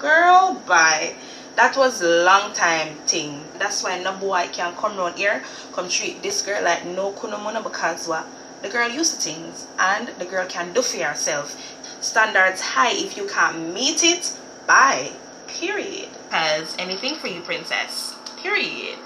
Girl, bye. That was a long time thing. That's why no boy can come round here, come treat this girl like no kunomona, because what? The girl used to things and the girl can do for herself. Standards high, if you can't meet it, bye. Period. Has anything for you, princess. Period.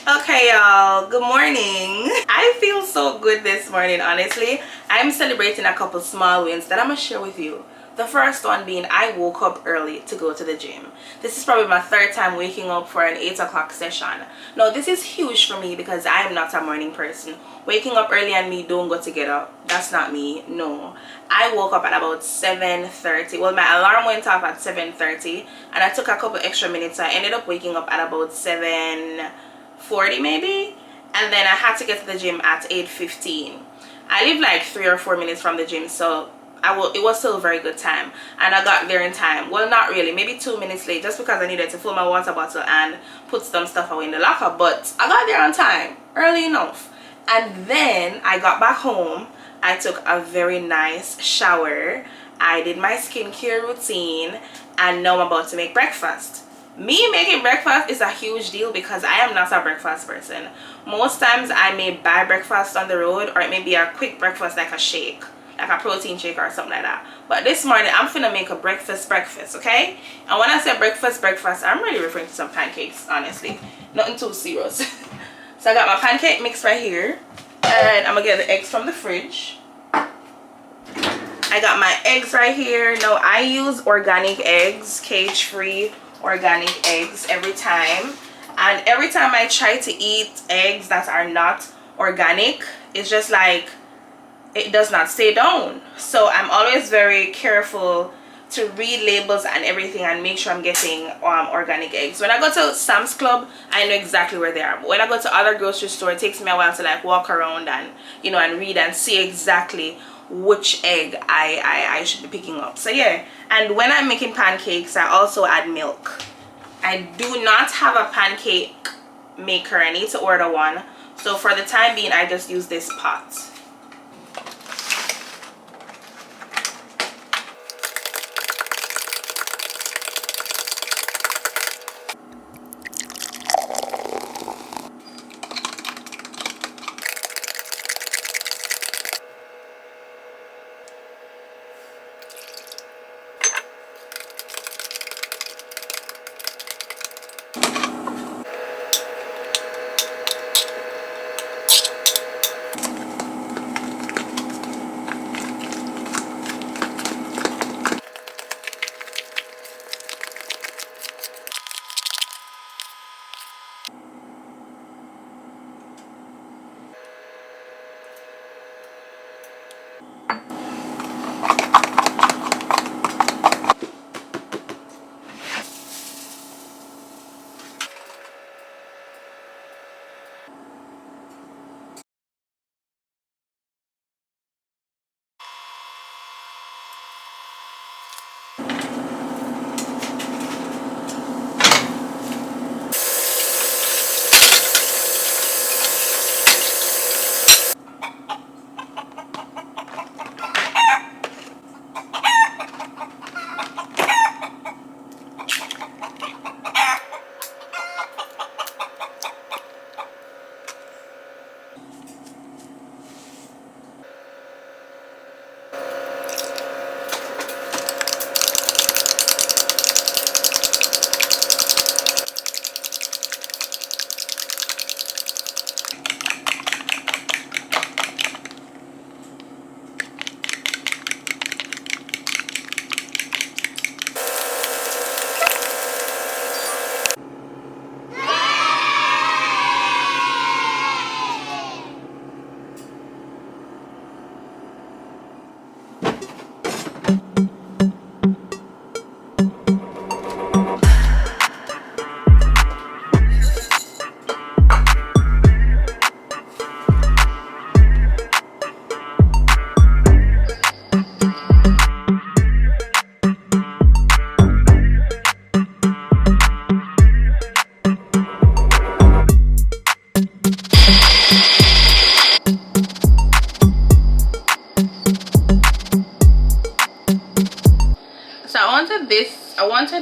Okay, y'all, good morning. I feel so good this morning, honestly. I'm celebrating a couple small wins that I'm gonna share with you. The first one being I woke up early to go to the gym. This is probably my third time waking up for an 8 o'clock session. Now, this is huge for me because I am not a morning person. Waking up early and me don't go together. That's not me. No. I woke up at about 7:30. Well, my alarm went off at 7:30 and I took a couple extra minutes. So I ended up waking up at about 7:40 maybe, and then I had to get to the gym at 8:15. I live like 3 or 4 minutes from the gym, so it was still a very good time, and I got there in time. Well, not really, maybe 2 minutes late, just because I needed to fill my water bottle and put some stuff away in the locker, but I got there on time, early enough. And then I got back home. I took a very nice shower, I did my skincare routine, and now I'm about to make breakfast. Me making breakfast is a huge deal because I am not a breakfast person. Most times I may buy breakfast on the road, or it may be a quick breakfast like a shake, like a protein shake or something like that. But this morning I'm finna make a breakfast, okay? And when I say breakfast, I'm really referring to some pancakes, honestly. Nothing too serious. So I got my pancake mix right here, and I'm gonna get the eggs from the fridge. I got my eggs right here. Now I use organic eggs, cage-free organic eggs every time, and every time I try to eat eggs that are not organic, it's just like it does not stay down. So I'm always very careful to read labels and everything and make sure I'm getting organic eggs. When I go to Sam's Club, I know exactly where they are, but when I go to other grocery store, it takes me a while to like walk around and, you know, and read and see exactly which egg I should be picking up. So yeah, and when I'm making pancakes, I also add milk. I do not have a pancake maker. I need to order one, so for the time being I just use this pot.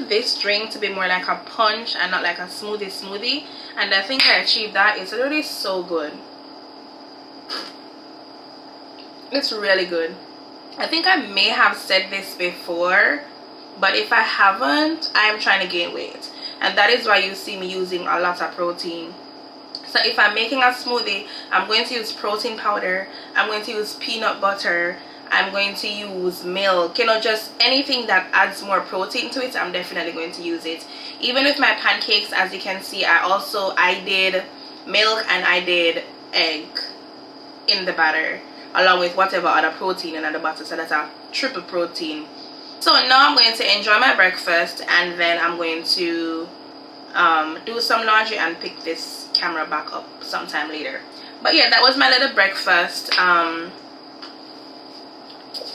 this drink to be more like a punch and not like a smoothie, and I think I achieved that. It's really so good. It's really good. I think I may have said this before, but if I haven't, I am trying to gain weight, and that is why you see me using a lot of protein. So if I'm making a smoothie, I'm going to use protein powder, I'm going to use peanut butter, I'm going to use milk, you know, just anything that adds more protein to it. I'm definitely going to use it. Even with my pancakes, as you can see, I did milk and I did egg in the batter, along with whatever other protein in the butter, so that's a triple protein. So now I'm going to enjoy my breakfast, and then I'm going to do some laundry and pick this camera back up sometime later. But yeah, that was my little breakfast.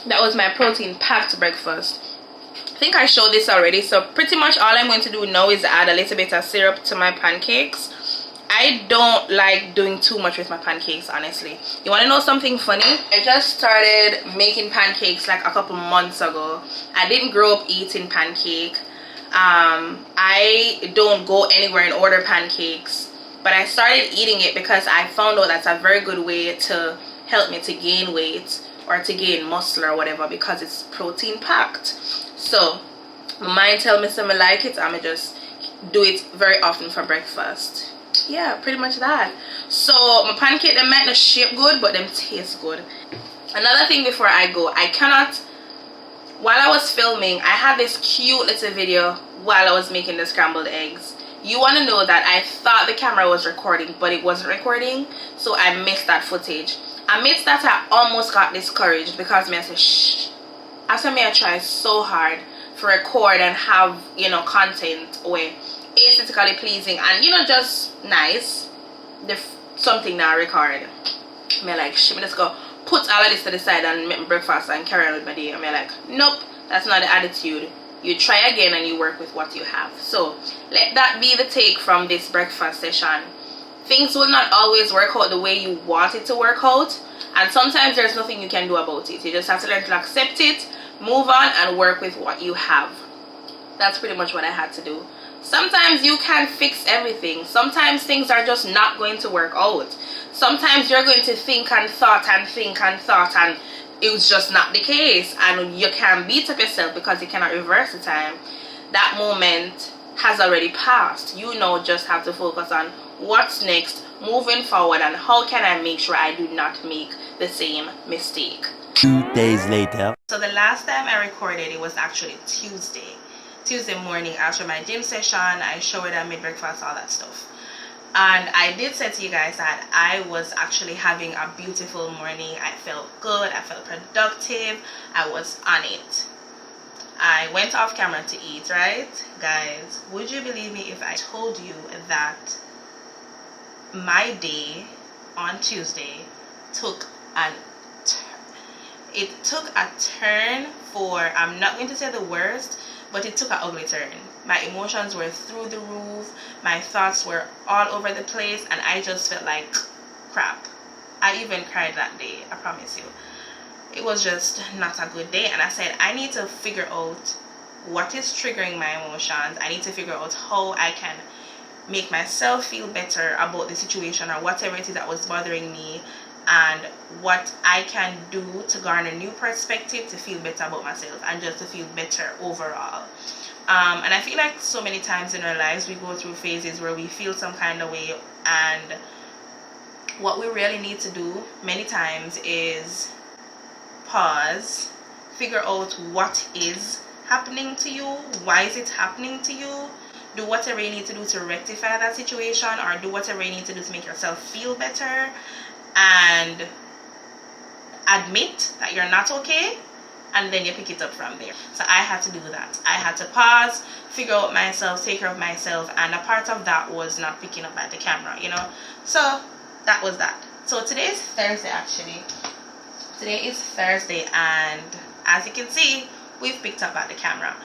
That was my protein packed breakfast. I think I showed this already, so pretty much all I'm going to do now is add a little bit of syrup to my pancakes. I don't like doing too much with my pancakes, honestly. You want to know something funny? I just started making pancakes like a couple months ago. I didn't grow up eating pancake. I don't go anywhere and order pancakes, but I started eating it because I found out that's a very good way to help me to gain weight or to gain muscle or whatever, because it's protein packed. So my mind tell me something like it, I'ma just do it very often for breakfast. Yeah, pretty much that. So my pancake, they might not shape good, but them taste good. Another thing before I go, while I was filming, I had this cute little video while I was making the scrambled eggs. You want to know that I thought the camera was recording, but it wasn't recording, so I missed that footage. Amidst that, I almost got discouraged because I said, shh. After me, I tried so hard to record and have, you know, content where aesthetically pleasing and, you know, just nice. Something now record. Me like, shit, me just go put all of this to the side and make my breakfast and carry on with my day. I'm like, nope, that's not the attitude. You try again and you work with what you have. So let that be the take from this breakfast session. Things will not always work out the way you want it to work out, and sometimes there's nothing you can do about it. You just have to learn to accept it, move on, and work with what you have. That's pretty much what I had to do. Sometimes you can't fix everything. Sometimes things are just not going to work out. Sometimes you're going to think and thought and think and thought, and it's just not the case, and you can beat up yourself because you cannot reverse the time. That moment has already passed. You know, just have to focus on what's next, moving forward, and how can I make sure I do not make the same mistake. 2 days later. So the last time I recorded, it was actually Tuesday morning after my gym session. I showered, I made breakfast, all that stuff. And I did say to you guys that I was actually having a beautiful morning. I felt good, I felt productive, I was on it. I went off camera to eat, right? Guys, would you believe me if I told you that my day on Tuesday took a turn for, I'm not going to say the worst, but it took an ugly turn. My emotions were through the roof, my thoughts were all over the place, and I just felt like crap. I even cried that day, I promise you. It was just not a good day, and I said I need to figure out what is triggering my emotions. I need to figure out how I can make myself feel better about the situation or whatever it is that was bothering me, and what I can do to garner new perspective to feel better about myself and just to feel better overall. And I feel like so many times in our lives we go through phases where we feel some kind of way, and what we really need to do many times is pause, figure out what is happening to you, why is it happening to you, do whatever you need to do to rectify that situation, or do whatever you need to do to make yourself feel better, and admit that you're not okay, and then you pick it up from there. So I had to do that. I had to pause, figure out myself, take care of myself, and a part of that was not picking up at the camera, you know. So that was that. So today is Thursday actually. Today is Thursday, and as you can see, we've picked up at the camera.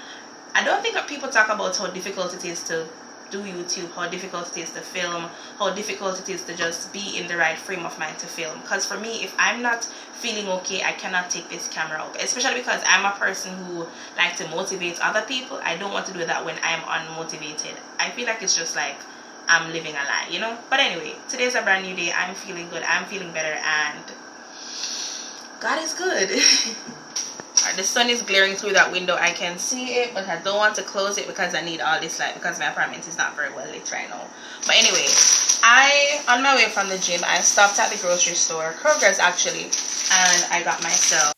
I don't think that people talk about how difficult it is to do YouTube, how difficult it is to film, how difficult it is to just be in the right frame of mind to film. Because for me, if I'm not feeling okay, I cannot take this camera out, especially because I'm a person who likes to motivate other people. I don't want to do that when I'm unmotivated. I feel like it's just like I'm living a lie, you know. But anyway, today's a brand new day. I'm feeling good, I'm feeling better, and God is good. The sun is glaring through that window. I can see it, but I don't want to close it because I need all this light because my apartment is not very well lit right now. But anyway, on my way from the gym, I stopped at the grocery store, Kroger's actually, and I got myself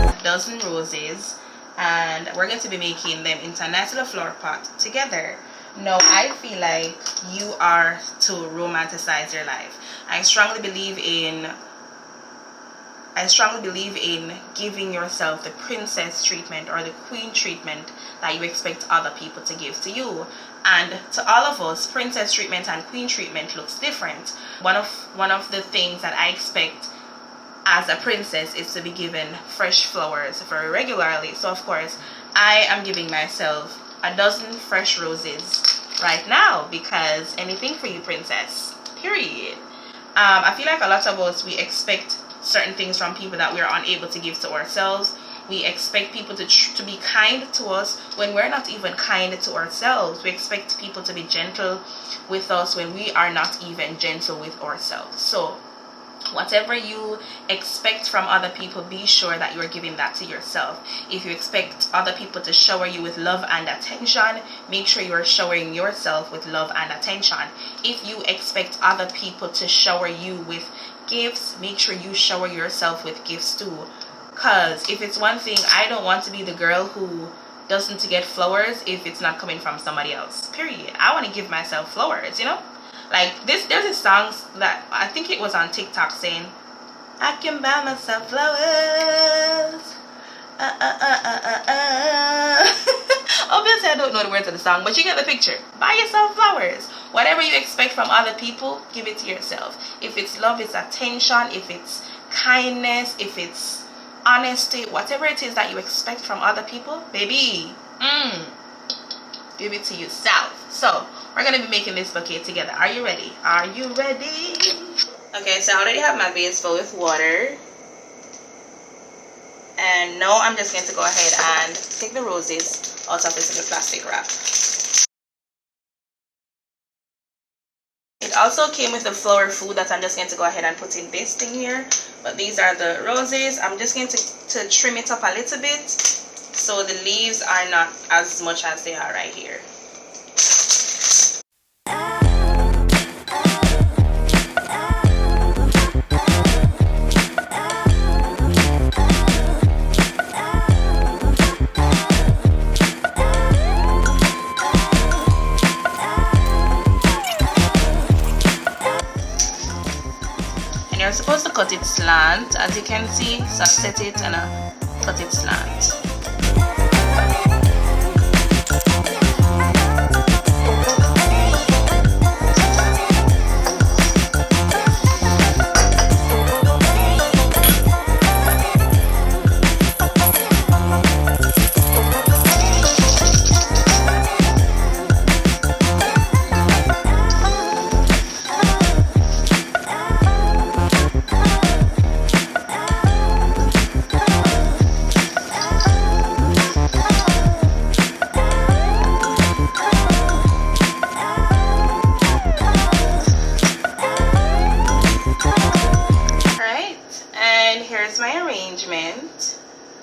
a dozen roses, and we're going to be making them into a nice little flower pot together. No, I feel like you are to romanticize your life. I strongly believe in giving yourself the princess treatment or the queen treatment that you expect other people to give to you. And to all of us, princess treatment and queen treatment looks different. One of the things that I expect as a princess is to be given fresh flowers very regularly. So of course, I am giving myself a dozen fresh roses right now because anything for you, princess, period. I feel like a lot of us, we expect certain things from people that we're unable to give to ourselves. We expect people to be kind to us when we're not even kind to ourselves. We expect people to be gentle with us when we are not even gentle with ourselves. So whatever you expect from other people, be sure that you are giving that to yourself. If you expect other people to shower you with love and attention, make sure you are showering yourself with love and attention. If you expect other people to shower you with gifts, make sure you shower yourself with gifts too. Because if it's one thing, I don't want to be the girl who doesn't get flowers if it's not coming from somebody else, period. I want to give myself flowers, you know. Like this, there's a song that I think it was on TikTok saying, I can buy myself flowers. Obviously, I don't know the words of the song, but you get the picture. Buy yourself flowers. Whatever you expect from other people, give it to yourself. If it's love, it's attention, if it's kindness, if it's honesty, whatever it is that you expect from other people, baby, give it to yourself. So we're gonna be making this bouquet together. Are you ready? Are you ready? Okay, so I already have my vase filled with water, and now I'm just going to go ahead and take the roses out of this little plastic wrap. It also came with the flower food that I'm just going to go ahead and put in this thing here. But these are the roses. I'm just going to trim it up a little bit so the leaves are not as much as they are right here. You're supposed to cut it slant, as you can see, so I set it and I cut it slant.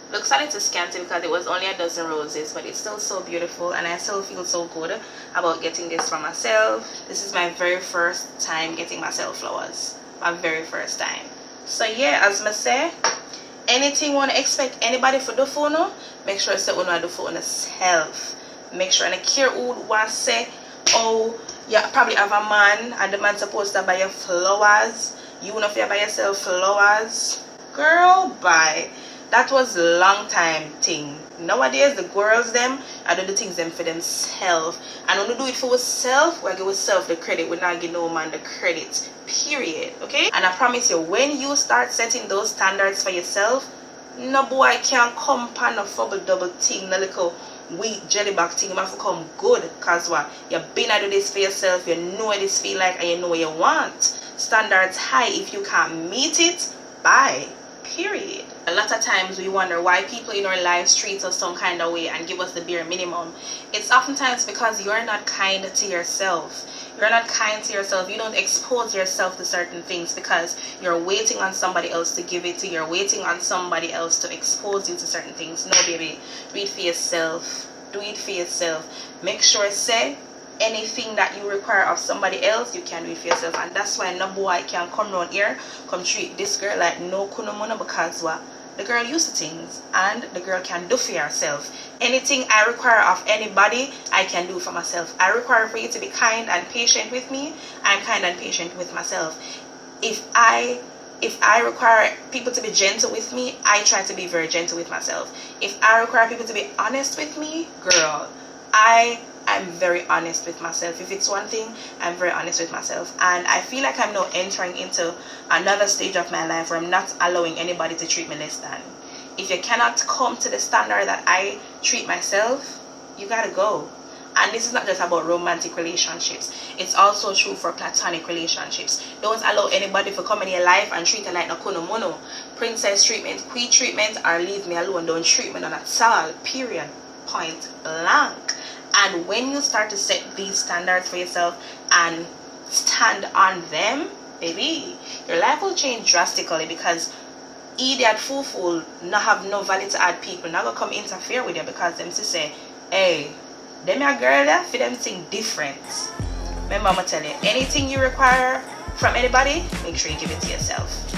Looks a little scanty because it was only a dozen roses, but it's still so beautiful, and I still feel so good about getting this for myself. This is my very first time getting myself flowers, my very first time. So yeah, as I say, anything you want to expect anybody for do for no, make sure you say you do for yourself. Make sure and care who want to say, oh, you probably have a man and the man's supposed to buy you flowers. You know if you buy yourself flowers, girl, bye. That was long time thing. Nowadays the girls them I do the things them for themselves. And when we do it for ourselves, we give ourselves the credit. We not give no man the credit. Period. Okay? And I promise you, when you start setting those standards for yourself, no boy can come pan no fubble double thing, no little wheat jelly back thing. You have to come good, cause what? You've been to do this for yourself, you know what this feel like, and you know what you want. Standards high. If you can't meet it, bye. Period. A lot of times we wonder why people in our lives treat us some kind of way and give us the bare minimum. It's oftentimes because you're not kind to yourself. You're not kind to yourself. You don't expose yourself to certain things because you're waiting on somebody else to give it to you. You're waiting on somebody else to expose you to certain things. No, baby. Do it for yourself. Do it for yourself. Make sure, say, anything that you require of somebody else, you can do it for yourself. And that's why no boy can come around here, come treat this girl like no kunomono, because what? The girl used to things and the girl can do for herself. Anything I require of anybody, I can do for myself. I require for you to be kind and patient with me. I'm kind and patient with myself. If I require people to be gentle with me, I try to be very gentle with myself. If I require people to be honest with me, girl, I'm very honest with myself. If it's one thing, I'm very honest with myself. And I feel like I'm now entering into another stage of my life where I'm not allowing anybody to treat me less than. If you cannot come to the standard that I treat myself, you gotta go. And this is not just about romantic relationships. It's also true for platonic relationships. Don't allow anybody to come in your life and treat you like no kuno mono. Princess treatment, queen treatment, or leave me alone. Don't treat me none at all. Period. Point blank. And when you start to set these standards for yourself and stand on them, baby, your life will change drastically, because idiot fool not have no value to add people not gonna come interfere with you, because them to say, hey, them your girl there for them thing different. Remember, I'm gonna tell you, anything you require from anybody, make sure you give it to yourself.